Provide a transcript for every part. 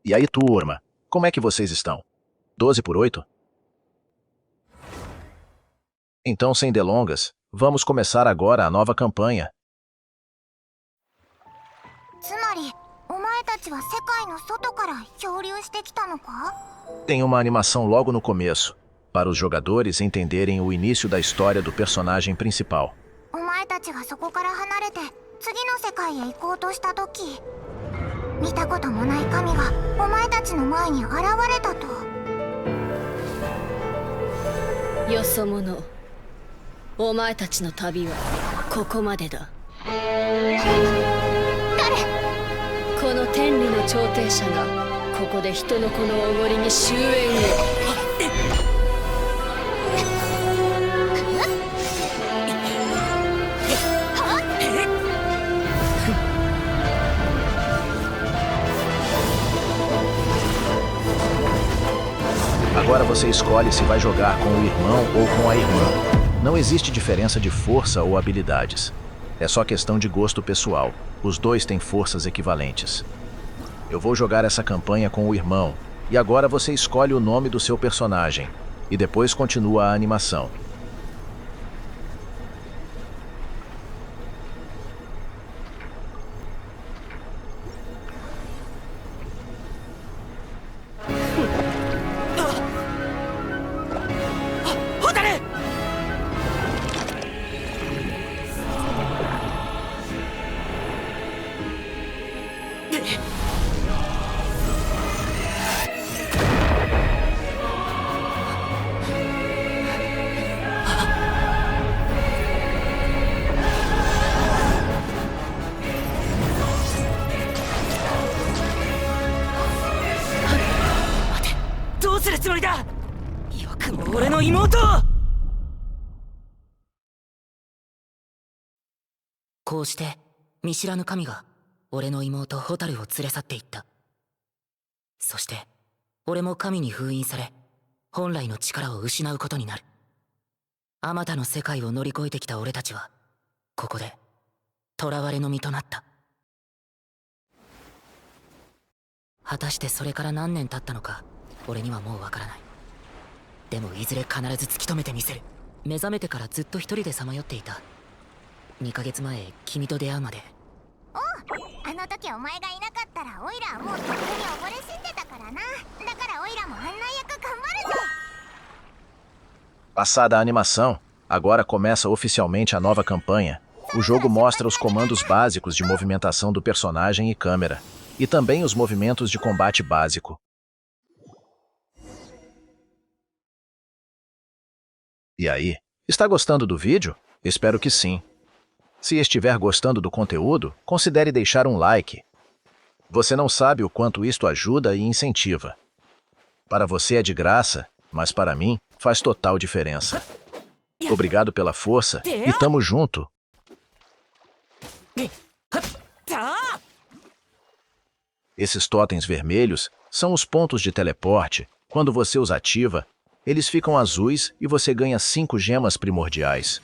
E aí, turma? Como é que vocês estão? 12 por 8? Então, sem delongas, vamos começar agora a nova campanha. つまりお前たちは世界の外から漂流してきたのか？ Tem uma animação logo no começo, para os jogadores entenderem o início da história do personagem principal. お前たちがそこから離れて次の世界へ行こうとした時、見たこともない神がお前たちの前に現れたと。よそ者、お前たちの旅はここまでだ。この天理の調停者がここで人の子のおごりに終焉へ。Agora você escolhe se vai jogar com o irmão ou com a irmã. Não existe diferença de força ou habilidades. É só questão de gosto pessoal. Os dois têm forças equivalentes. Eu vou jogar essa campanha com o irmão, e agora você escolhe o nome do seu personagem, e depois continua a animação. .こうして見知らぬ神が俺の妹ホタルを連れ去っていった。そして俺も神に封印され本来の力を失うことになる。あまたの世界を乗り越えてきた俺たちはここで囚われの身となった。果たしてそれから何年経ったのか俺にはもうわからない。でもいずれ必ず突き止めてみせる。目覚めてからずっと一人でさまよっていた。2ヶ月前君と出会うまで。おう、あの時お前がいなかったらオイラはもうとっくに溺れ死んでたからな。だからオイラも案内役頑張るぜ。 Passada a animação, agora começa oficialmente a nova campanha. O jogo mostra os comandos básicos de movimentação do personagem e câmera, e também os movimentos de combate básico. E aí, está gostando do vídeo? Espero que sim. Se estiver gostando do conteúdo, considere deixar um like. Você não sabe o quanto isto ajuda e incentiva. Para você é de graça, mas para mim faz total diferença. Obrigado pela força e tamo junto! Esses totens vermelhos são os pontos de teleporte. Quando você os ativa, eles ficam azuis e você ganha 5 gemas primordiais.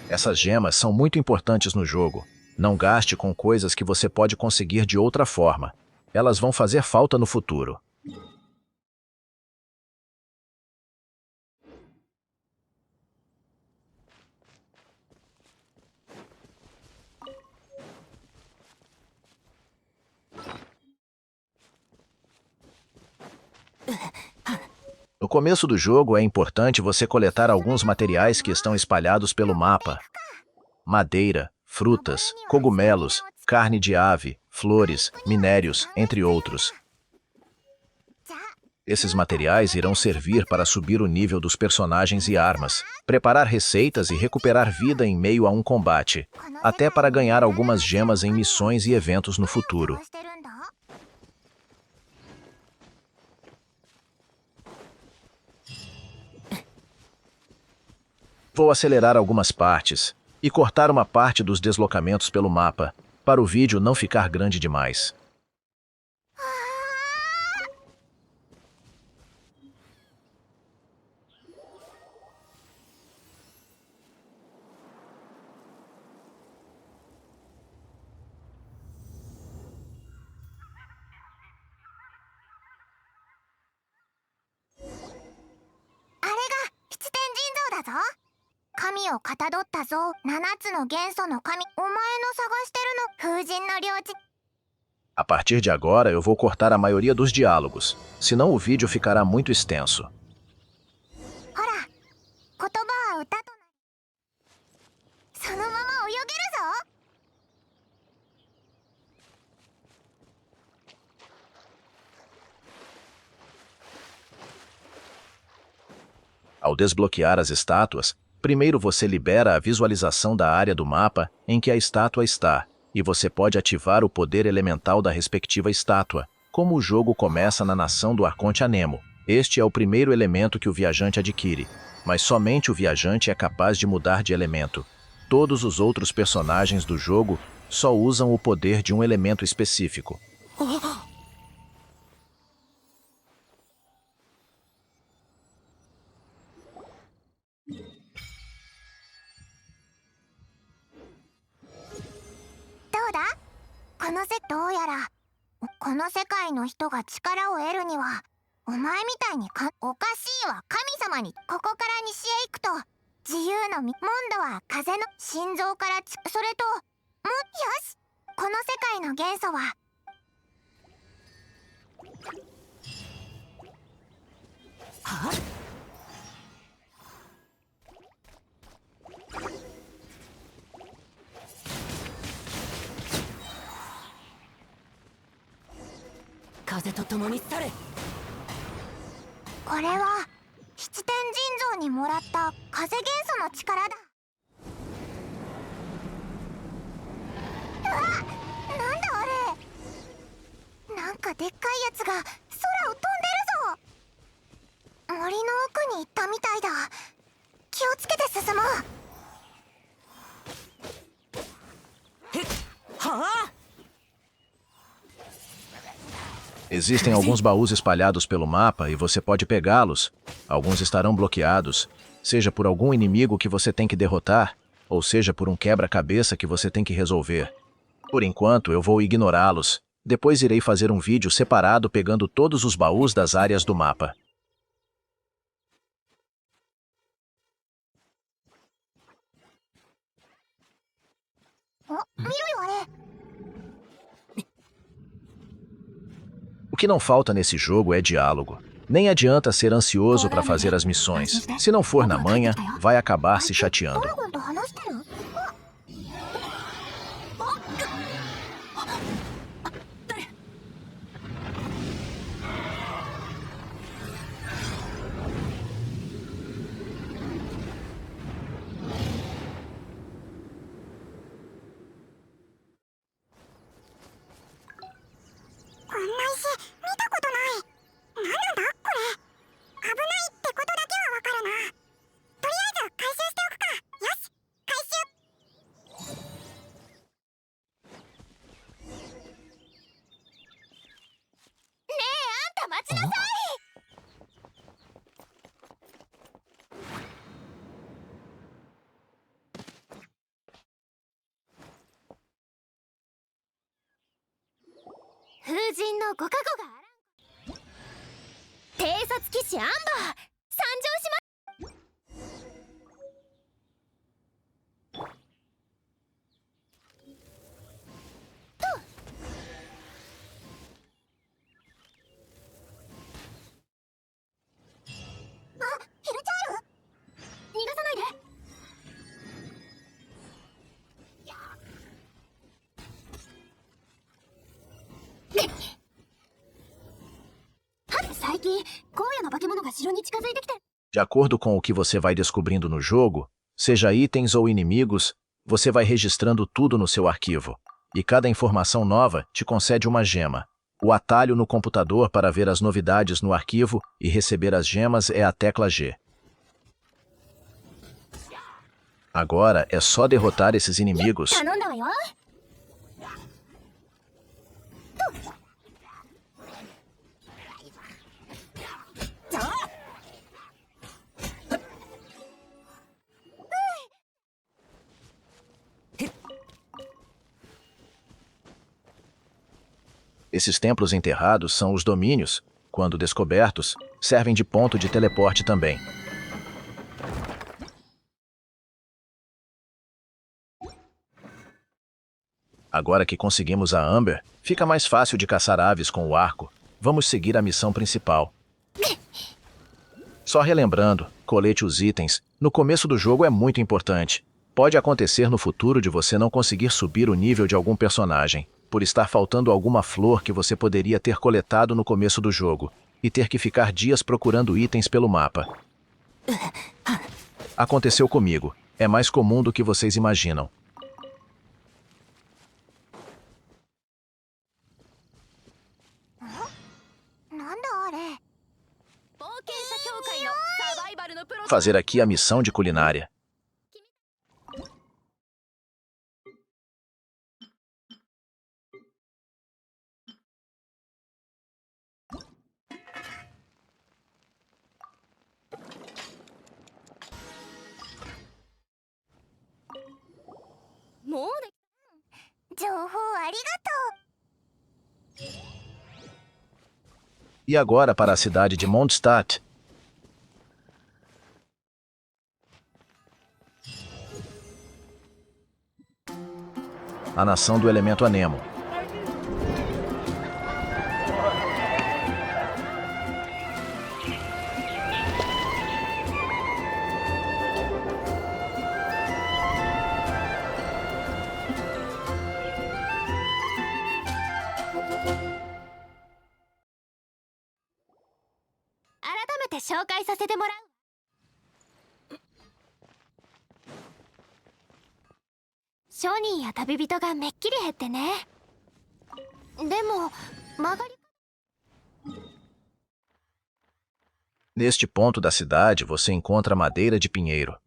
Essas gemas são muito importantes no jogo. Não gaste com coisas que você pode conseguir de outra forma. Elas vão fazer falta no futuro. No começo do jogo é importante você coletar alguns materiais que estão espalhados pelo mapa. Madeira, frutas, cogumelos, carne de ave, flores, minérios, entre outros. Esses materiais irão servir para subir o nível dos personagens e armas, preparar receitas e recuperar vida em meio a um combate, até para ganhar algumas gemas em missões e eventos no futuro. Vou acelerar algumas partes e cortar uma parte dos deslocamentos pelo mapa, para o vídeo não ficar grande demais. 神をかたどった像、7つの元素の神、お前の探してるの、風神の領地。 A partir de agora, eu vou cortar a maioria dos diálogos, senão o vídeo ficará muito extenso. ほら、言葉は歌となり、そのまま泳げるぞ。 Ao desbloquear as estátuas, primeiro você libera a visualização da área do mapa em que a estátua está, e você pode ativar o poder elemental da respectiva estátua, como o jogo começa na nação do Arconte Anemo. Este é o primeiro elemento que o viajante adquire, mas somente o viajante é capaz de mudar de elemento. Todos os outros personagens do jogo só usam o poder de um elemento específico. Então, どうやらこの世界の人が力を得るにはお前みたいにおかしいわ。神様にここから西へ行くと自由のモンドは風の心臓からそれとよし、この世界の元素ははあ。風と共に去れ。これは七天神像にもらった風元素の力だ。うわっ、なんだあれ。なんかでっかいやつが空を飛んでるぞ。森の奥に行ったみたいだ。気をつけて進もう。はあ。 Existem alguns baús espalhados pelo mapa e você pode pegá-los. Alguns estarão bloqueados, seja por algum inimigo que você tem que derrotar, ou seja por um quebra-cabeça que você tem que resolver. Por enquanto, eu vou ignorá-los. Depois irei fazer um vídeo separado pegando todos os baús das áreas do mapa. O que não falta nesse jogo é diálogo. Nem adianta ser ansioso para fazer as missões. Se não for na manha, vai acabar se chateando. De acordo com o que você vai descobrindo no jogo, seja itens ou inimigos, você vai registrando tudo no seu arquivo. E cada informação nova te concede uma gema. O atalho no computador para ver as novidades no arquivo e receber as gemas é a tecla G. Agora é só derrotar esses inimigos. Esses templos enterrados são os domínios. Quando descobertos, servem de ponto de teleporte também. Agora que conseguimos a Amber, fica mais fácil de caçar aves com o arco. Vamos seguir a missão principal. Só relembrando, colete os itens. No começo do jogo é muito importante. Pode acontecer no futuro de você não conseguir subir o nível de algum personagem, por estar faltando alguma flor que você poderia ter coletado no começo do jogo, e ter que ficar dias procurando itens pelo mapa. Aconteceu comigo. É mais comum do que vocês imaginam. なんだあれ。冒険者協会のサバイバルのプロ Fazer aqui a missão de culinária. Mode. 情報ありがとう。 E agora para a cidade de Mondstadt. A nação do elemento anemo. Aramete 紹介させてもらう。商人や旅人がめっきり減ってね。でも曲がり Neste ponto da cidade, você encontra madeira de pinheiro.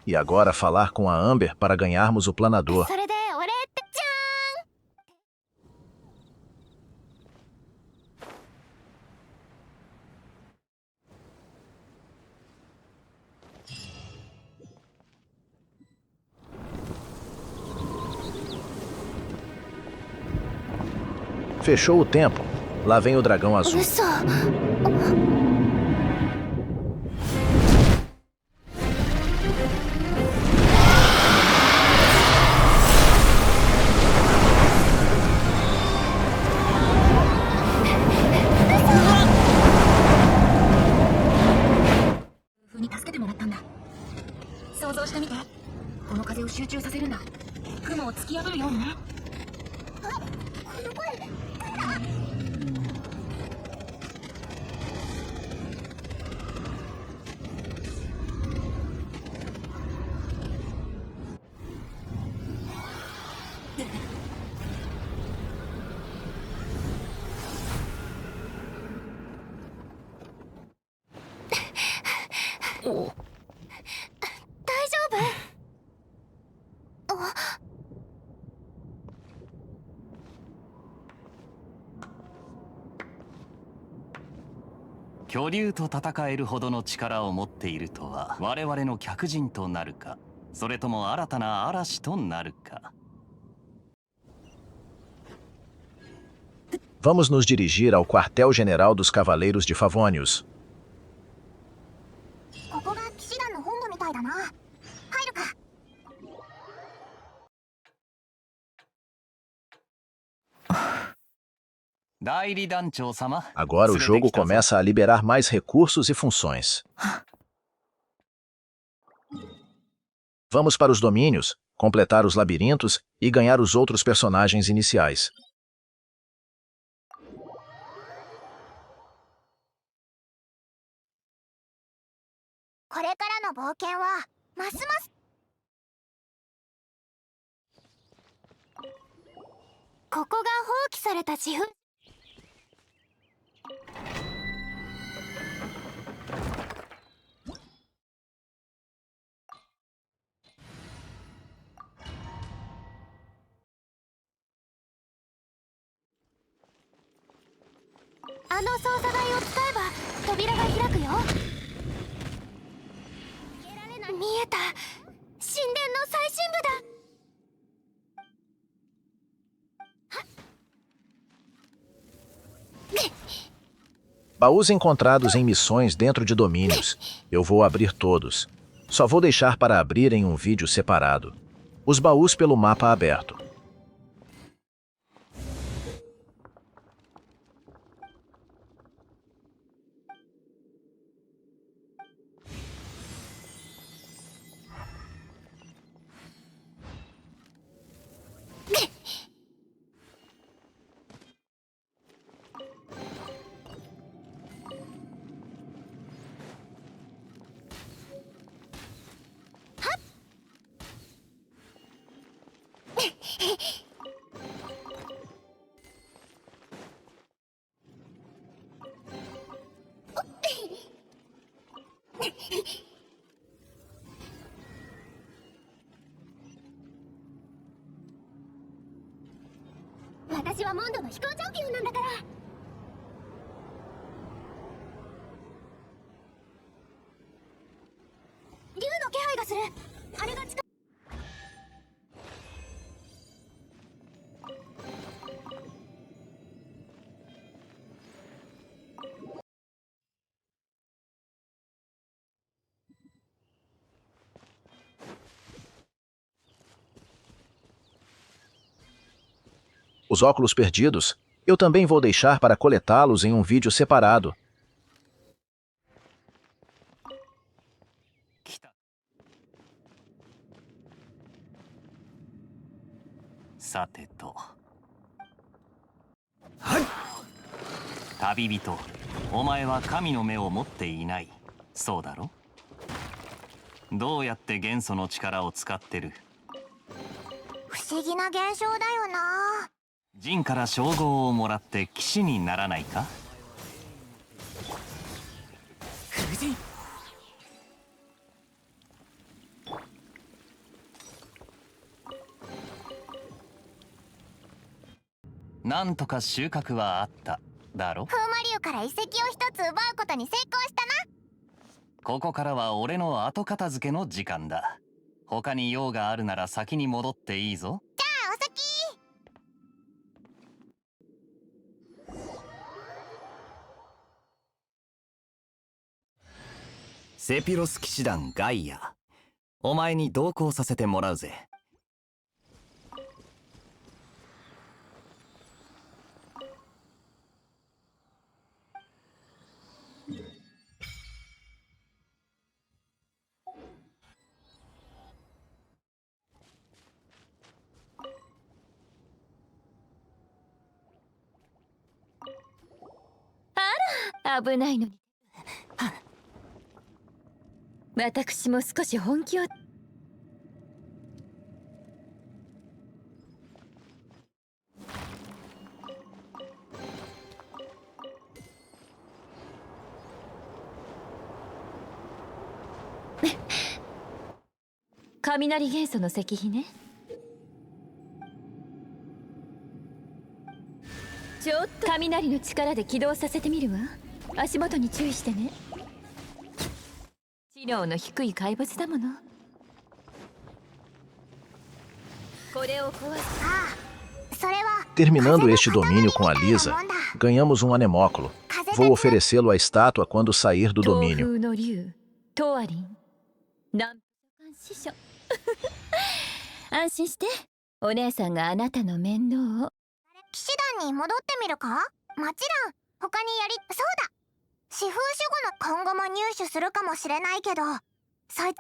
E agora falar com a Amber para ganharmos o planador. それで俺ってじゃ Fechou o tempo. Lá vem o dragão ーん。 azul. 嘘。 風に助けてもらったんだ。想像してみて。この風を集中させるんだ。雲を突き破るようにね。大丈夫？あ、巨竜と戦えるほどの力を持っているとは我々の客人となるか、それとも新たな嵐となるか。 Vamos nos dirigir ao quartel-general dos Cavaleiros de Favonius. ここが騎士団の本部みたいだな。入るか。 代理団長様。 Agora o jogo começa a liberar mais recursos e funções. Vamos para os domínios, completar os labirintos e ganhar os outros personagens iniciais. これからの冒険はますますここが放棄された自負。あの操作台を使えば扉が開くよ。見えた。神殿の最深部だ。Baús encontrados em missões dentro de domínios. Eu vou abrir todos. Só vou deixar para abrir em um vídeo separado. Os baús pelo mapa aberto.私はモンドの飛行チャンピオンなんだから。竜の気配がする。あれが近い。Os óculos perdidos, eu também vou deixar para coletá-los em um vídeo separado. 来た。さてと。旅人、お前は神の目を持っていない。そうだろ？どうやって元素の力を使ってる？不思議な現象だよな。ジンから称号をもらって騎士にならないか？なんとか収穫はあっただろ？風魔竜から遺跡を一つ奪うことに成功したな。ここからは俺の後片付けの時間だ。他に用があるなら先に戻っていいぞ。じゃあお先。セピロス騎士団ガイア、お前に同行させてもらうぜ。危ないのに。私も少し本気を。雷元素の石碑ね。ちょっと雷の力で起動させてみるわ。足元に注意してね。知能の低い怪物だもの。これを壊す。それは Terminando este domínio com a Lisa, ganhamos um anemóculo. Vou oferecê-lo à estátua quando sair do 東 domínio. 風の竜トアリン南師匠安心して、お姉さんがあなたの面倒を。騎士団に戻ってみるか？もちろん他にそうだ、四風守護の今後も入手するかもしれないけど、そい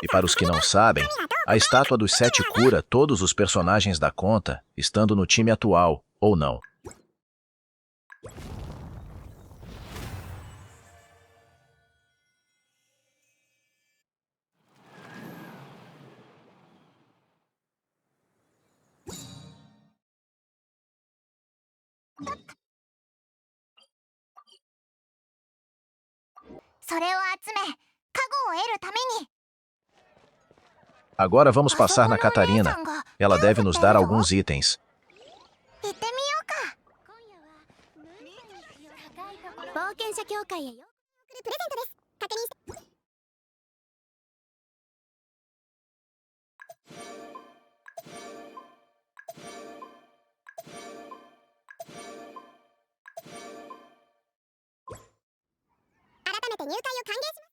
E para os que não sabem, a estátua dos 7 cura todos os personagens da conta, estando no time atual, ou não. Agora vamos passar na Catarina. Ela deve nos dar alguns itens. 行ってみようか。今夜冒険者協会へよ送るプレゼントです。確認して。改めて入会を歓迎します。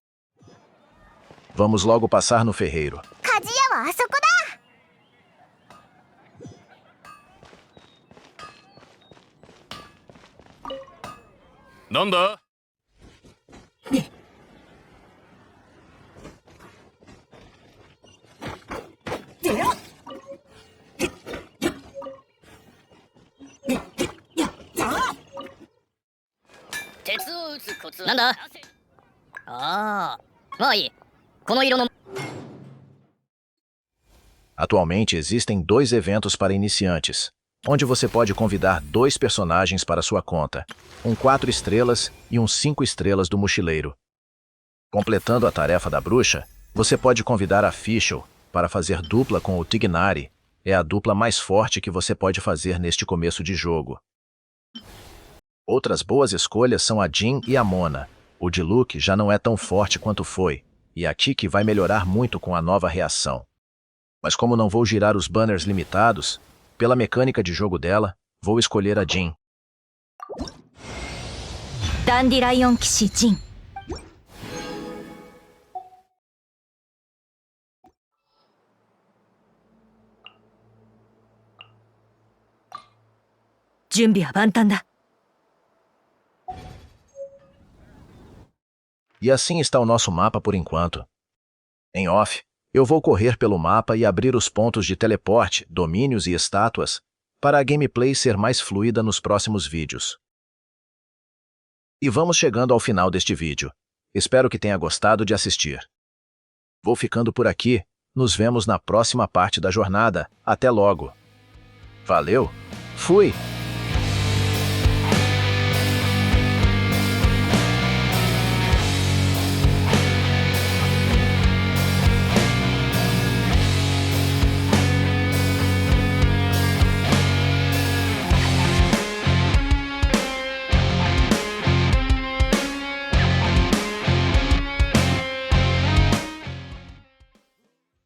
Vamos logo passar no ferreiro. 鍛冶屋はあそこだ。なんだ？鉄を打つコツ。なんだ？ああ、まあいい。この色の Atualmente existem 2 eventos para iniciantes, onde você pode convidar 2 personagens para sua conta, um 4 estrelas e um 5 estrelas do mochileiro. Completando a tarefa da bruxa, você pode convidar a Fischl para fazer dupla com o Tignari. É a dupla mais forte que você pode fazer neste começo de jogo. Outras boas escolhas são a Jean e a Mona. O Diluc já não é tão forte quanto foi, e a Tiki vai melhorar muito com a nova reação. Mas como não vou girar os banners limitados, pela mecânica de jogo dela, vou escolher a Jean. ダンディライオン騎士ジン。準備は万端だ。 E assim está o nosso mapa por enquanto. Em off, eu vou correr pelo mapa e abrir os pontos de teleporte, domínios e estátuas, para a gameplay ser mais fluida nos próximos vídeos. E vamos chegando ao final deste vídeo. Espero que tenha gostado de assistir. Vou ficando por aqui, nos vemos na próxima parte da jornada. Até logo! Valeu, fui!